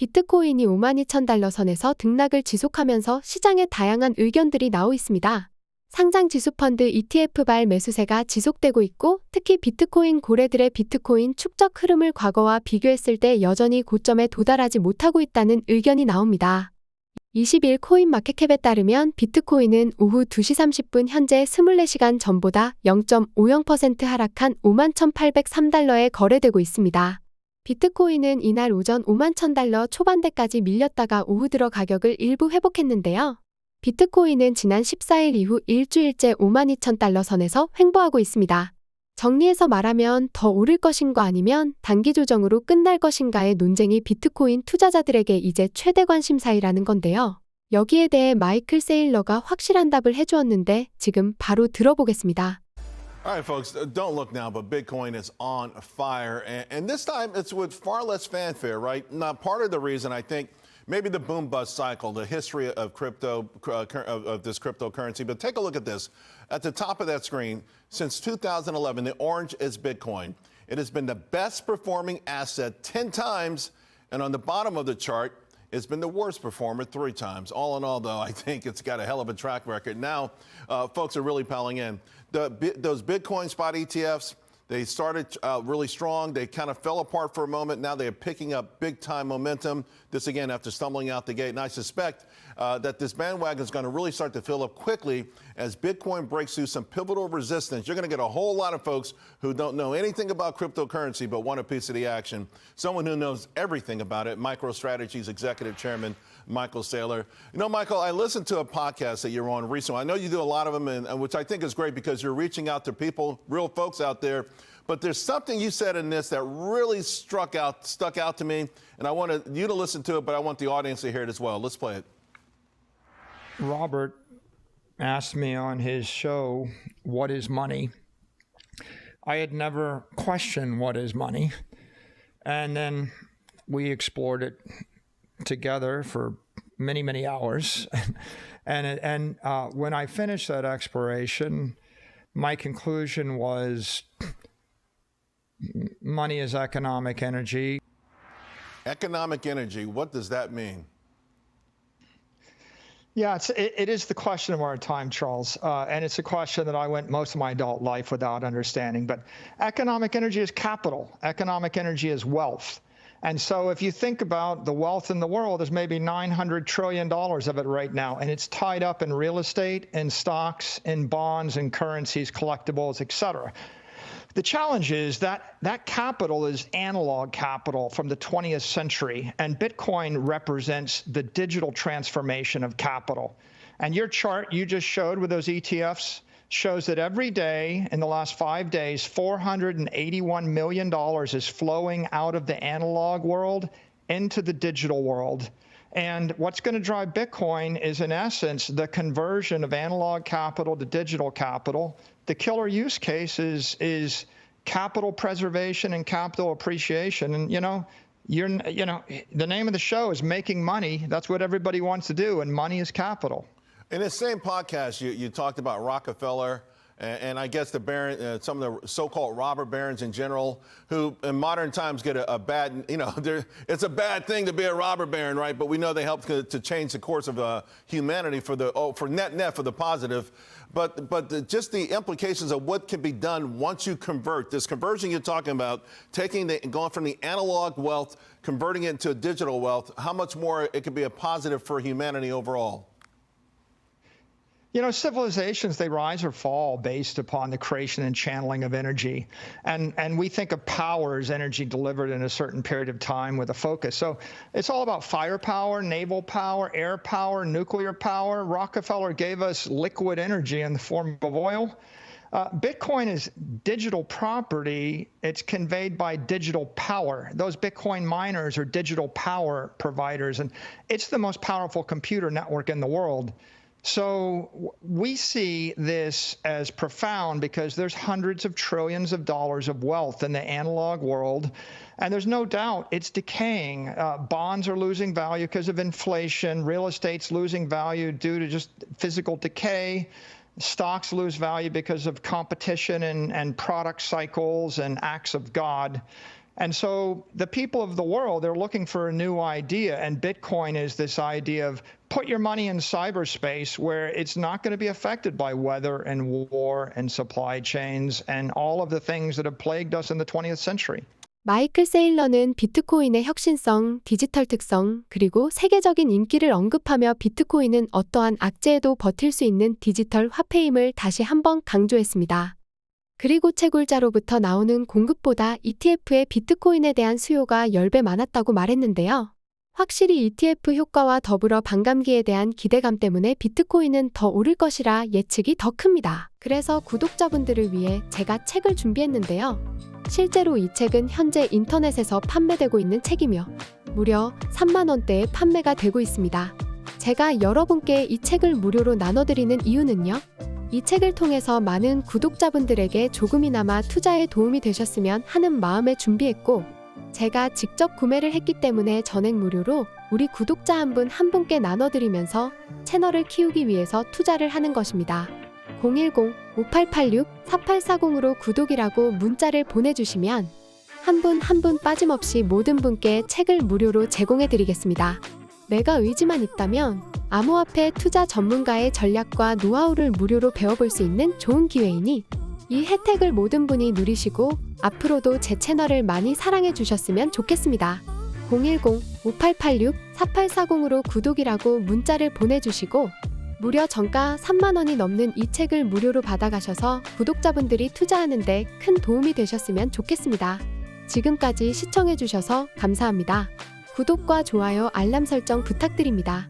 비트코인이 52,000달러 선에서 등락을 지속하면서 시장에 다양한 의견들이 나오고 있습니다. 상장 지수펀드 ETF발 매수세가 지속되고 있고 특히 비트코인 고래들의 비트코인 축적 흐름을 과거와 비교했을 때 여전히 고점에 도달하지 못하고 있다는 의견이 나옵니다. 20일 코인마켓캡에 따르면 비트코인은 오후 2시 30분 현재 24시간 전보다 0.50% 하락한 51,803달러에 거래되고 있습니다. 비트코인은 이날 오전 51,000달러 초반대까지 밀렸다가 오후 들어 가격을 일부 회복했는데요. 비트코인은 지난 14일 이후 일주일째 52,000달러 선에서 횡보하고 있습니다. 정리해서 말하면 더 오를 것인가 아니면 단기 조정으로 끝날 것인가의 논쟁이 비트코인 투자자들에게 이제 최대 관심사이라는 건데요. 여기에 대해 마이클 세일러가 확실한 답을 해주었는데 지금 바로 들어보겠습니다. All right, folks, don't look now, but Bitcoin is on fire. And this time it's with far less fanfare, right? Now, part of the reason I think maybe the boom bust cycle, the history of crypto, of this cryptocurrency. But take a look at this. At the top of that screen, since 2011, the orange is Bitcoin. It has been the best performing asset 10 times. And on the bottom of the chart, it's been the worst performer 3 times. All in all, though, I think it's got a hell of a track record. Now, folks are really piling in. Those Bitcoin spot ETFs, they started really strong. They kind of fell apart for a moment. Now they're picking up big-time momentum. This, again, after stumbling out the gate. And I suspect that this bandwagon is going to really start to fill up quickly as Bitcoin breaks through some pivotal resistance. You're going to get a whole lot of folks who don't know anything about cryptocurrency but want a piece of the action. Someone who knows everything about it, MicroStrategy's Executive Chairman, Michael Saylor. You know, Michael, I listened to a podcast that you're on recently. I know you do a lot of them, and which I think is great because you're reaching out to people, real folks out there. But there's something you said in this that really stuck out to me, and I wanted you to listen to it, but I want the audience to hear it as well. Let's play it. Robert asked me on his show, what is money? I had never questioned what is money. And then we explored it together for many, many hours. and when I finished that exploration, my conclusion was money is economic energy. Economic energy, what does that mean? Yeah, it is the question of our time, Charles, and it's a question that I went most of my adult life without understanding. But economic energy is capital. Economic energy is wealth. And so if you think about the wealth in the world, there's maybe $900 trillion of it right now, and it's tied up in real estate, in stocks, in bonds, in currencies, collectibles, et cetera. The challenge is that that capital is analog capital from the 20th century, and Bitcoin represents the digital transformation of capital. And your chart you just showed with those ETFs shows that every day in the last 5 days, $481 million is flowing out of the analog world into the digital world. And what's going to drive Bitcoin is, in essence, the conversion of analog capital to digital capital. The killer use case is capital preservation and capital appreciation. And, the name of the show is Making Money. That's what everybody wants to do, and money is capital. In the same podcast, you talked about Rockefeller and I guess the baron, some of the so-called robber barons in general, who in modern times get a bad, it's a bad thing to be a robber baron, right? But we know they helped to change the course of humanity for net for the positive. But just the implications of what can be done once you convert. This conversion you're talking about, going from the analog wealth, converting it into digital wealth, how much more it could be a positive for humanity overall? Civilizations, they rise or fall based upon the creation and channeling of energy. And we think of power as energy delivered in a certain period of time with a focus. So it's all about firepower, naval power, air power, nuclear power. Rockefeller gave us liquid energy in the form of oil. Bitcoin is digital property. It's conveyed by digital power. Those Bitcoin miners are digital power providers, and it's the most powerful computer network in the world. So we see this as profound because there's hundreds of trillions of dollars of wealth in the analog world, and there's no doubt it's decaying. Bonds are losing value because of inflation. Real estate's losing value due to just physical decay. Stocks lose value because of competition and product cycles and acts of God. And so the people of the world, they're looking for a new idea, and Bitcoin is this idea of put your money in cyberspace where it's not going to be affected by weather and war and supply chains and all of the things that have plagued us in the 20th century. 마이클 세일러는 비트코인의 혁신성, 디지털 특성, 그리고 세계적인 인기를 언급하며 비트코인은 어떠한 악재에도 버틸 수 있는 디지털 화폐임을 다시 한번 강조했습니다. 그리고 채굴자로부터 나오는 공급보다 ETF의 비트코인에 대한 수요가 10배 많았다고 말했는데요. 확실히 ETF 효과와 더불어 반감기에 대한 기대감 때문에 비트코인은 더 오를 것이라 예측이 더 큽니다. 그래서 구독자분들을 위해 제가 책을 준비했는데요. 실제로 이 책은 현재 인터넷에서 판매되고 있는 책이며 무려 3만 원대에 판매가 되고 있습니다. 제가 여러분께 이 책을 무료로 나눠드리는 이유는요. 이 책을 통해서 많은 구독자분들에게 조금이나마 투자에 도움이 되셨으면 하는 마음에 준비했고 제가 직접 구매를 했기 때문에 전액 무료로 우리 구독자 한 분 한 분께 나눠드리면서 채널을 키우기 위해서 투자를 하는 것입니다. 010-5886-4840으로 구독이라고 문자를 보내주시면 한 분 한 분 빠짐없이 모든 분께 책을 무료로 제공해드리겠습니다. 내가 의지만 있다면 암호화폐 투자 전문가의 전략과 노하우를 무료로 배워볼 수 있는 좋은 기회이니 이 혜택을 모든 분이 누리시고 앞으로도 제 채널을 많이 사랑해 주셨으면 좋겠습니다. 010-5886-4840으로 구독이라고 문자를 보내주시고 무려 정가 3만 원이 넘는 이 책을 무료로 받아가셔서 구독자분들이 투자하는데 큰 도움이 되셨으면 좋겠습니다. 지금까지 시청해 주셔서 감사합니다. 구독과 좋아요, 알람 설정 부탁드립니다.